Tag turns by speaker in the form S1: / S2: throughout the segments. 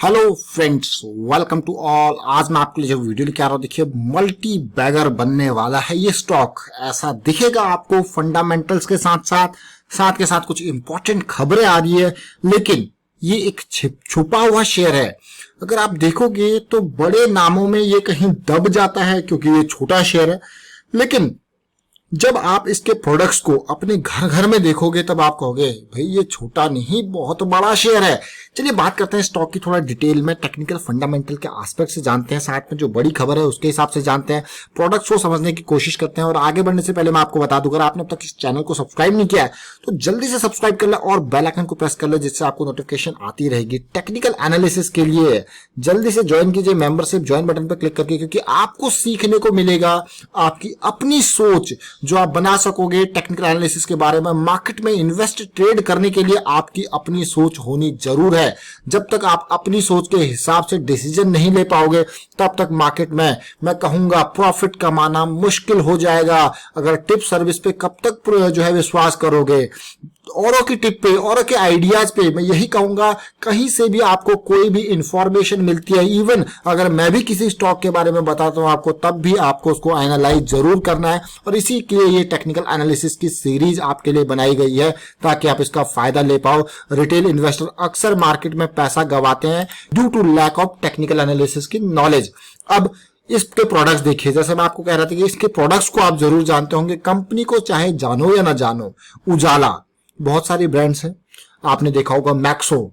S1: Hello friends, welcome to all. आज मैं आपके लिए जो वीडियो लेके आ रहा हूँ, देखिए मल्टी बैगर बनने वाला है ये स्टॉक। ऐसा दिखेगा आपको फंडामेंटल्स के साथ के साथ कुछ इंपॉर्टेंट खबरें आ रही है, लेकिन ये एक छुपा हुआ शेयर है। अगर आप देखोगे तो बड़े नामों में ये कहीं दब जाता है क्योंकि ये छोटा शेयर है, लेकिन जब आप इसके प्रोडक्ट्स को अपने घर घर में देखोगे तब आप कहोगे भाई ये छोटा नहीं बहुत बड़ा शेयर है। चलिए बात करते हैं स्टॉक की थोड़ा डिटेल में, टेक्निकल फंडामेंटल के एस्पेक्ट से जानते हैं, साथ में जो बड़ी खबर है उसके हिसाब से जानते हैं, प्रोडक्ट्स को समझने की कोशिश करते हैं। और आगे बढ़ने से पहले मैं आपको बता दूं, अगर आपने अब तक इस चैनल को सब्सक्राइब नहीं किया है तो जल्दी से सब्सक्राइब कर ले और बेल आइकन को प्रेस कर ले, जिससे आपको नोटिफिकेशन आती रहेगी। टेक्निकल एनालिसिस के लिए जल्दी से ज्वाइन कीजिए मेंबरशिप ज्वाइन बटन पर क्लिक करके, क्योंकि आपको सीखने को मिलेगा आपकी अपनी सोच जो आप बना सकोगे टेक्निकल एनालिसिस के बारे में। मार्केट में इन्वेस्ट ट्रेड करने के लिए आपकी अपनी सोच होनी जरूर है। जब तक आप अपनी सोच के हिसाब से डिसीजन नहीं ले पाओगे तब तक मार्केट में मैं कहूंगा प्रॉफिट कमाना मुश्किल हो जाएगा। अगर टिप सर्विस पे कब तक जो है विश्वास करोगे, औरों की टिप पे, औरों के आइडियाज पे, मैं यही कहूंगा कहीं से भी आपको कोई भी इंफॉर्मेशन मिलती है, इवन अगर मैं भी किसी स्टॉक के बारे में बताता हूं आपको, तब भी आपको उसको एनालाइज जरूर करना है। और इसी के लिए ये टेक्निकल एनालिसिस की सीरीज आपके लिए बनाई गई है ताकि आप इसका फायदा ले पाओ। रिटेल इन्वेस्टर अक्सर मार्केट में पैसा गंवाते हैं due to lack of technical analysis की नॉलेज। अब इसके प्रोडक्ट्स देखिए, जैसे मैं आपको कह रहा था कि इसके प्रोडक्ट्स को आप जरूर जानते होंगे। कंपनी को चाहे जानो या ना जानो, उजाला, बहुत सारी ब्रांड्स हैं, आपने देखा होगा मैक्सो,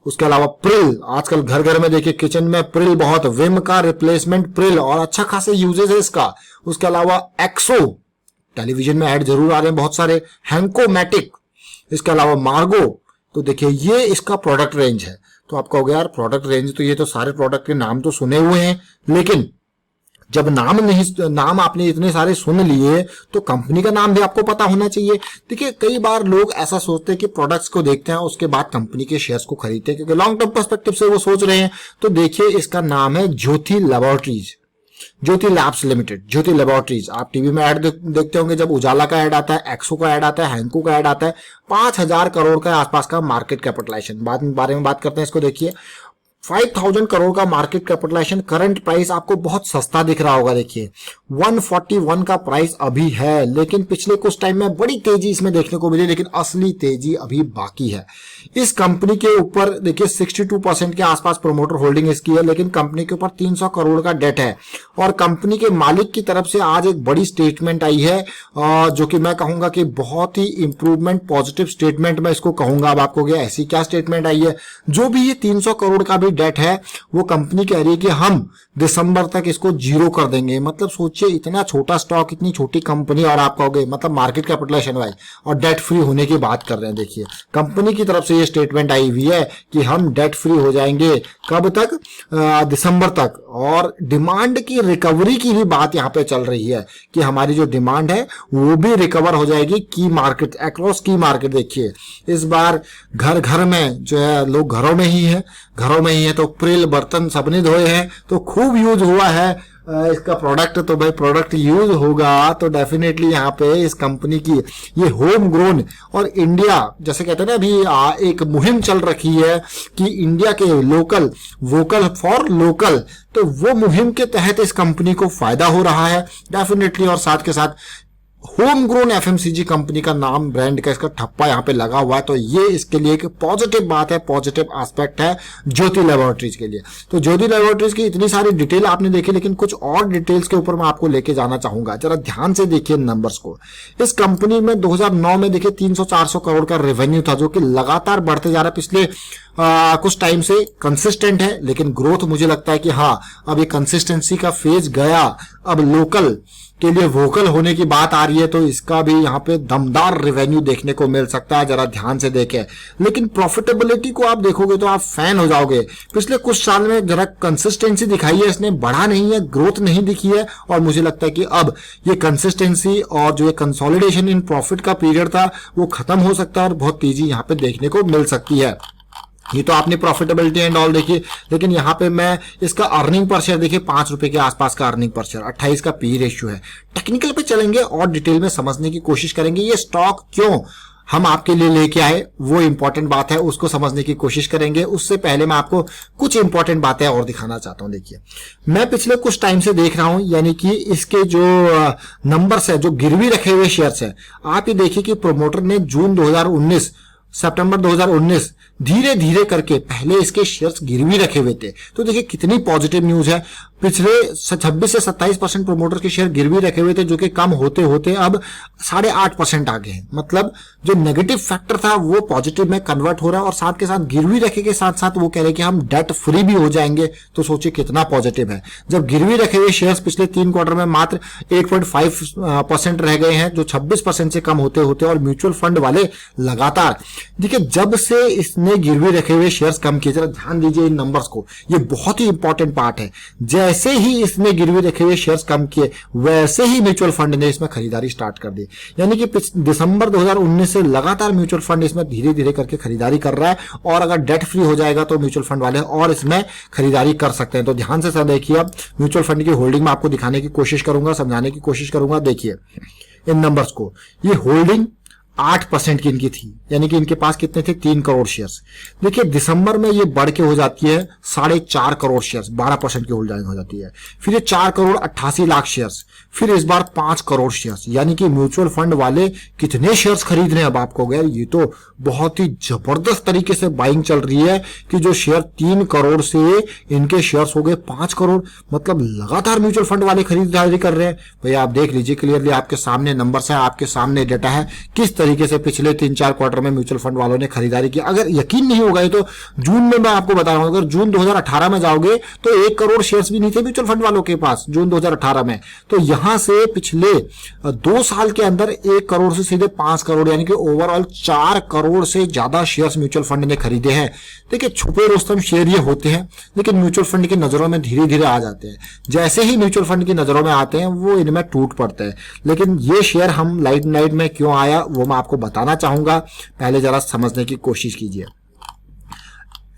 S1: उसके अलावा प्रिल, आजकल घर घर में देखिए किचन में प्रिल बहुत, विम का रिप्लेसमेंट प्रिल और अच्छा खासे यूजेस है इसका। उसके अलावा एक्सो, टेलीविजन में ऐड जरूर आ रहे हैं बहुत सारे, हैंको मैटिक, इसके अलावा मार्गो। तो देखिए ये इसका प्रोडक्ट रेंज है। तो आप कहोगे यार प्रोडक्ट रेंज, तो ये तो सारे प्रोडक्ट के नाम तो सुने हुए हैं, लेकिन जब नाम आपने इतने सारे सुन लिए तो कंपनी का नाम भी आपको पता होना चाहिए। देखिए कई बार लोग ऐसा सोचते हैं कि प्रोडक्ट्स को देखते हैं उसके बाद कंपनी के शेयर्स को खरीदते हैं, क्योंकि लॉन्ग टर्म पर्सपेक्टिव से वो सोच रहे हैं। तो देखिए इसका नाम है ज्योति लैबोरेटरीज, ज्योति लैब्स लिमिटेड, ज्योति लैबोरेटरीज। आप टीवी में ऐड देखते होंगे, जब उजाला का ऐड आता है, एक्सो का ऐड आता है, हैंको का ऐड आता है। 5,000 करोड़ का आसपास का मार्केट कैपिटलाइजेशन, बारे में बात करते हैं। इसको देखिए 5,000 करोड़ का मार्केट कैपिटलाइजेशन, करंट प्राइस आपको बहुत सस्ता दिख रहा होगा। देखिए 141 का प्राइस अभी है, लेकिन पिछले कुछ टाइम में बड़ी तेजी इसमें देखने को मिली, लेकिन असली तेजी अभी बाकी है। इस कंपनी के ऊपर देखिए 62% के आसपास प्रोमोटर होल्डिंग इसकी है, लेकिन कंपनी के ऊपर 300 करोड़ का डेट है। और कंपनी के मालिक की तरफ से आज एक बड़ी स्टेटमेंट आई है, जो कि मैं कहूंगा कि बहुत ही इंप्रूवमेंट पॉजिटिव स्टेटमेंट मैं इसको कहूंगा। अब आपको ऐसी क्या स्टेटमेंट आई है, जो भी ये 300 करोड़ का भी डेट है वो कंपनी कह रही है कि हम दिसंबर तक इसको जीरो कर देंगे। मतलब सोचिए इतना छोटा स्टॉक, इतनी छोटी कंपनी, और आप कहोगे मतलब मार्केट कैपिटलाइजेशन वाइज और डेट फ्री होने की बात कर रहे हैं। देखिए कंपनी की तरफ से ये स्टेटमेंट आई हुई है कि हम डेट फ्री हो जाएंगे कब तक, दिसंबर तक। और डिमांड की रिकवरी की भी बात यहां पे चल रही है कि हमारी जो डिमांड है वो भी रिकवर हो जाएगी की मार्केट, अक्रॉस की मार्केट। देखिए इस बार घर घर में जो है, लोग घरों में ही है तो प्रिल बर्तन सबने धोए हैं, तो खूब यूज हुआ है इसका प्रोडक्ट। तो भाई प्रोडक्ट यूज होगा तो डेफिनेटली यहाँ पे इस कंपनी की ये होम ग्रोन, और इंडिया जैसे कहते हैं ना, अभी एक मुहिम चल रखी है कि इंडिया के लोकल, वोकल फॉर लोकल, तो वो मुहिम के तहत इस कंपनी को फायदा हो रहा है डेफिनेटली। और साथ के साथ होम ग्रोन एफएमसीजी कंपनी का नाम, ब्रांड का इसका ठप्पा यहाँ पे लगा हुआ है, तो ये इसके लिए एक पॉजिटिव बात है, पॉजिटिव एस्पेक्ट है ज्योति लैबोरेटरीज के लिए। तो ज्योति लैबोरेटरीज की इतनी सारी डिटेल आपने देखी, लेकिन कुछ और डिटेल्स के ऊपर मैं आपको लेके जाना चाहूंगा। जरा ध्यान से देखिए नंबर्स को। इस कंपनी में 2009 में देखिए 300-400 करोड़ का रेवेन्यू था, जो कि लगातार बढ़ते जा रहा है पिछले कुछ टाइम से, कंसिस्टेंट है। लेकिन ग्रोथ मुझे लगता है कि हाँ अब ये कंसिस्टेंसी का फेज गया, अब लोकल के लिए वोकल होने की बात आ रही है, तो इसका भी यहाँ पे दमदार रेवेन्यू देखने को मिल सकता है। जरा ध्यान से देखें, लेकिन प्रॉफिटेबिलिटी को आप देखोगे तो आप फैन हो जाओगे। पिछले कुछ साल में जरा कंसिस्टेंसी दिखाई है इसने, बढ़ा नहीं है, ग्रोथ नहीं दिखी है। और मुझे लगता है कि अब ये कंसिस्टेंसी और जो ये कंसोलिडेशन इन प्रॉफिट का पीरियड था वो खत्म हो सकता है और बहुत तेजी यहाँ पे देखने को मिल सकती है। ये तो आपने प्रॉफिटेबिलिटी एंड ऑल देखिए, लेकिन यहाँ पे मैं इसका अर्निंग पर शेयर देखिए 5 रुपए के आसपास का अर्निंग पर शेयर, 28 का पी रेशियो है। टेक्निकल पे चलेंगे और डिटेल में समझने की कोशिश करेंगे ये स्टॉक क्यों हम आपके लिए लेके आए वो इंपॉर्टेंट बात है, उसको समझने की कोशिश करेंगे। उससे पहले मैं आपको कुछ इंपॉर्टेंट बातें और दिखाना चाहता हूं। देखिए, मैं पिछले कुछ टाइम से देख रहा हूं, यानी कि इसके जो नंबर्स है, जो गिरवी रखे हुए शेयर्स है, आप ये देखिए कि प्रोमोटर ने जून 2019 सितंबर 2019 धीरे धीरे करके पहले इसके शेयर्स गिरवी रखे हुए थे। तो देखिए कितनी पॉजिटिव न्यूज है। पिछले 26 से 27% प्रोमोटर के शेयर गिरवी रखे हुए थे, जो कि कम होते होते अब 8.5% आ गए हैं। मतलब जो नेगेटिव फैक्टर था वो पॉजिटिव में कन्वर्ट हो रहा है, और साथ के साथ गिरवी रखे के साथ साथ वो कह रहे हैं कि हम डेट फ्री भी हो जाएंगे। तो सोचिए कितना पॉजिटिव है। जब गिरवी रखे हुए शेयर्स पिछले 3 क्वार्टर में मात्र 8.5% रह गए हैं, जो 26% से कम होते होते, और म्यूचुअल फंड वाले लगातार, देखिए जब से इसने गिरवी रखे हुए शेयर्स कम किए, जरा ध्यान दीजिए इन नंबर्स को, ये बहुत ही इंपॉर्टेंट पार्ट है। जैसे ही इसने गिरवी रखे हुए शेयर्स कम किए, वैसे ही म्यूचुअल फंड ने इसमें खरीदारी स्टार्ट कर दी। यानी कि दिसंबर 2019 से लगातार म्यूचुअल फंड इसमें धीरे धीरे करके खरीदारी कर रहा है, और अगर डेट फ्री हो जाएगा तो म्यूचुअल फंड वाले और इसमें खरीदारी कर सकते हैं। तो ध्यान से सब देखिए, अब म्यूचुअल फंड की होल्डिंग में आपको दिखाने की कोशिश करूंगा, समझाने की कोशिश करूंगा। देखिए इन नंबर्स को, ये होल्डिंग 8% की इनकी थी, यानी कि इनके पास कितने थे, 3 करोड़ शेयर्स। देखिए दिसंबर में ये बढ़ के हो जाती है 4.5 करोड़ शेयर्स, 12% की होल्डिंग हो जाती है। फिर ये 4 करोड़ 88 लाख शेयर्स, फिर इस बार 5 करोड़ शेयर्स। यानी कि म्यूचुअल फंड वाले कितने शेयर्स खरीद रहे हैं अब आपको गया, ये तो बहुत ही जबरदस्त तरीके से बाइंग चल रही है कि जो शेयर 3 करोड़ से इनके शेयर्स हो गए 5 करोड़। मतलब लगातार म्यूचुअल फंड वाले खरीदारी कर रहे हैं। भैया आप देख लीजिए क्लियरली, आपके सामने नंबर्स है, आपके सामने डेटा है, किस तरीके से पिछले 3-4 क्वार्टर में म्यूचुअल फंड वालों ने खरीदारी की। अगर यकीन नहीं होगा तो जून में मैं आपको बता रहा हूं, अगर जून 2018 में जाओगे तो 1 करोड़ शेयर्स भी नहीं थे म्यूचुअल फंड वालों के पास जून 2018 में। तो यहां से पिछले 2 साल के अंदर 1 करोड़ से सीधे 5 करोड़, यानी कि ओवरऑल 4 करोड़ से ज्यादा शेयर्स म्यूचुअल फंड ने खरीदे हैं। देखिए छुपे रुस्तम शेयर ये होते हैं, लेकिन म्यूचुअल फंड की नजरों में धीरे धीरे आ जाते हैं। जैसे ही म्यूचुअल फंड की नजरों में आते हैं वो इनमें टूट पड़ते हैं। लेकिन ये शेयर हम लाइट में क्यों आया वो मैं आपको बताना चाहूंगा, पहले जरा समझने की कोशिश कीजिए।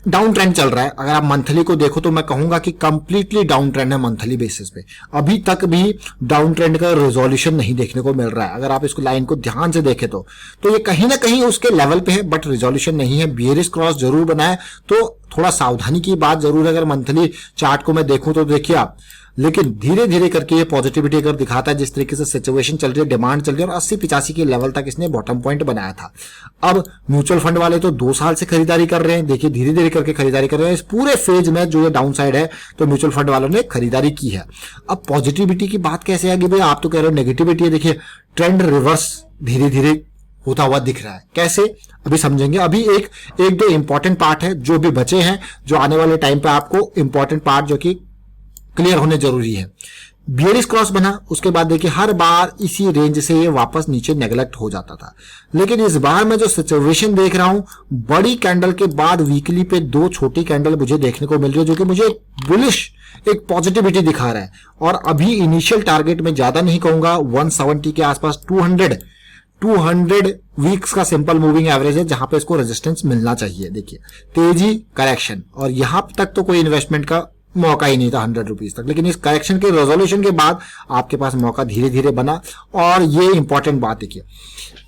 S1: डाउन ट्रेंड चल रहा है। अगर आप मंथली को देखो तो मैं कहूंगा कि कंप्लीटली डाउन ट्रेंड है मंथली बेसिस पे। अभी तक भी डाउन ट्रेंड का रेजोल्यूशन नहीं देखने को मिल रहा है। अगर आप इसको लाइन को ध्यान से देखें तो ये कहीं ना कहीं उसके लेवल पे है, बट रेजोल्यूशन नहीं है। बियरिश क्रॉस जरूर बनाए, तो थोड़ा सावधानी की बात जरूर है। अगर मंथली चार्ट को मैं देखूं तो देखिए आप, लेकिन धीरे धीरे करके ये पॉजिटिविटी अगर दिखाता है, जिस तरीके से सिचुएशन चल रही है, डिमांड चल रही है, और 80-85 के लेवल तक इसने बॉटम पॉइंट बनाया था। अब म्यूचुअल फंड वाले तो 2 साल से खरीदारी कर रहे हैं। देखिए धीरे धीरे करके खरीदारी कर रहे हैं। इस पूरे फेज में जो ये डाउन साइड है तो म्यूचुअल फंड वालों ने खरीदारी की है। अब पॉजिटिविटी की बात कैसे आएगी भाई, आप तो कह रहे हो नेगेटिविटी है। देखिए ट्रेंड रिवर्स धीरे धीरे होता हुआ दिख रहा है। कैसे, अभी समझेंगे। अभी एक दो इंपॉर्टेंट पार्ट है जो भी बचे हैं, जो आने वाले टाइम पे आपको इंपॉर्टेंट पार्ट जो कि क्लियर होने जरूरी है। बियरिश क्रॉस बना, उसके बाद देखिए हर बार इसी रेंज से ये वापस नीचे नेगलेक्ट हो जाता था। लेकिन इस बार मैं जो सिचुएशन देख रहा हूं, बड़ी कैंडल के बाद वीकली पे 2 छोटी कैंडल मुझे देखने को मिल रही है, जो कि मुझे बुलिश एक पॉजिटिविटी दिखा रहा है। और अभी इनिशियल टारगेट में ज्यादा नहीं कहूंगा, 170 के आसपास 200 वीक्स का सिंपल मूविंग एवरेज है, जहां पे इसको रेजिस्टेंस मिलना चाहिए। देखिए तेजी, करेक्शन, और यहां तक तो कोई इन्वेस्टमेंट का मौका ही नहीं था 100 रुपीज तक। लेकिन इस करेक्शन के रेजोल्यूशन के बाद आपके पास मौका धीरे धीरे बना। और ये इंपॉर्टेंट बात देखिए,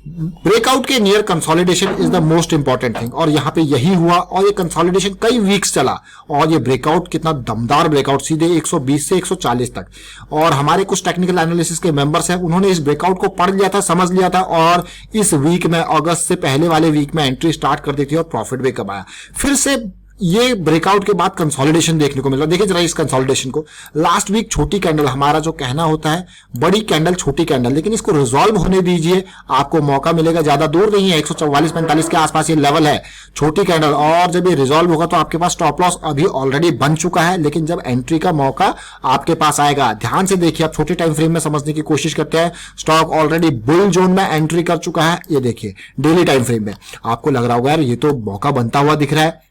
S1: ब्रेकआउट के near consolidation is the most important thing, और यहां पे यही हुआ। और ये कंसोलिडेशन कई वीक्स चला, और ये ब्रेकआउट कितना दमदार ब्रेकआउट, सीधे 120 से 140 तक। और हमारे कुछ टेक्निकल एनालिसिस के मेंबर्स हैं, उन्होंने इस ब्रेकआउट को पढ़ लिया था, समझ लिया था, और इस वीक में, अगस्त से पहले वाले वीक में एंट्री स्टार्ट कर दी थी और प्रॉफिट भी कमाया। फिर से ये ब्रेकआउट के बाद कंसोलिडेशन देखने को मिला। देखिए जरा इस कंसोलिडेशन को, लास्ट वीक छोटी कैंडल, हमारा जो कहना होता है बड़ी कैंडल छोटी कैंडल, लेकिन इसको रिजॉल्व होने दीजिए, आपको मौका मिलेगा। ज्यादा दूर नहीं है, 144-45 के आसपास ये लेवल है, छोटी कैंडल। और जब ये रिजॉल्व होगा तो आपके पास स्टॉप लॉस अभी ऑलरेडी बन चुका है, लेकिन जब एंट्री का मौका आपके पास आएगा, ध्यान से देखिए। आप छोटे टाइम फ्रेम में समझने की कोशिश करते हैं। स्टॉक ऑलरेडी बुल जोन में एंट्री कर चुका है। ये देखिए डेली टाइम फ्रेम में आपको लग रहा होगा यार ये तो मौका बनता हुआ दिख रहा है।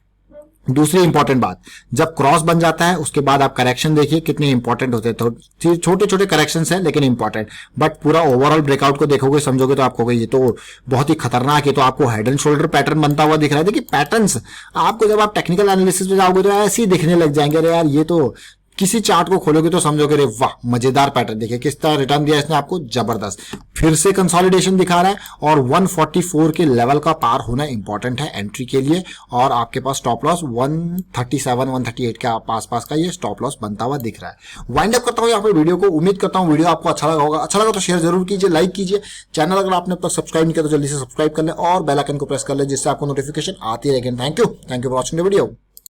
S1: दूसरी इंपॉर्टेंट बात, जब क्रॉस बन जाता है उसके बाद आप करेक्शन देखिए कितने इंपॉर्टेंट होते हैं। तो छोटे छोटे करेक्शंस हैं लेकिन इंपॉर्टेंट, बट पूरा ओवरऑल ब्रेकआउट को देखोगे, समझोगे तो आपको ये तो बहुत ही खतरनाक है। तो आपको हेड एंड शोल्डर पैटर्न बनता हुआ दिख रहा है। देखिए पैटर्न्स आपको जब आप टेक्निकल एनालिसिस में जाओगे तो ऐसे ही दिखने लग जाएंगे, अरे यार ये तो किसी चार्ट को खोलोगे तो समझोगे अरे वाह मजेदार पैटर्न, देखिए किस तरह रिटर्न दिया इसने आपको, जबरदस्त। फिर से कंसोलिडेशन दिखा रहा है और 144 के लेवल का पार होना इंपॉर्टेंट है एंट्री के लिए, और आपके पास स्टॉप लॉस 137 138 के आसपास का ये स्टॉप लॉस बनता हुआ दिख रहा है। वाइंड अप करता हूं यहाँ पे वीडियो को। उम्मीद करता हूं वीडियो आपको अच्छा लगा होगा। अच्छा लगा तो शेयर जरूर कीजिए, लाइक कीजिए। चैनल अगर आपने अब तक सब्सक्राइब नहीं किया तो जल्दी से सब्सक्राइब कर ले और बेल आइकन को प्रेस कर ले, जिससे आपको नोटिफिकेशन आती रहेगी। Thank you for watching the video.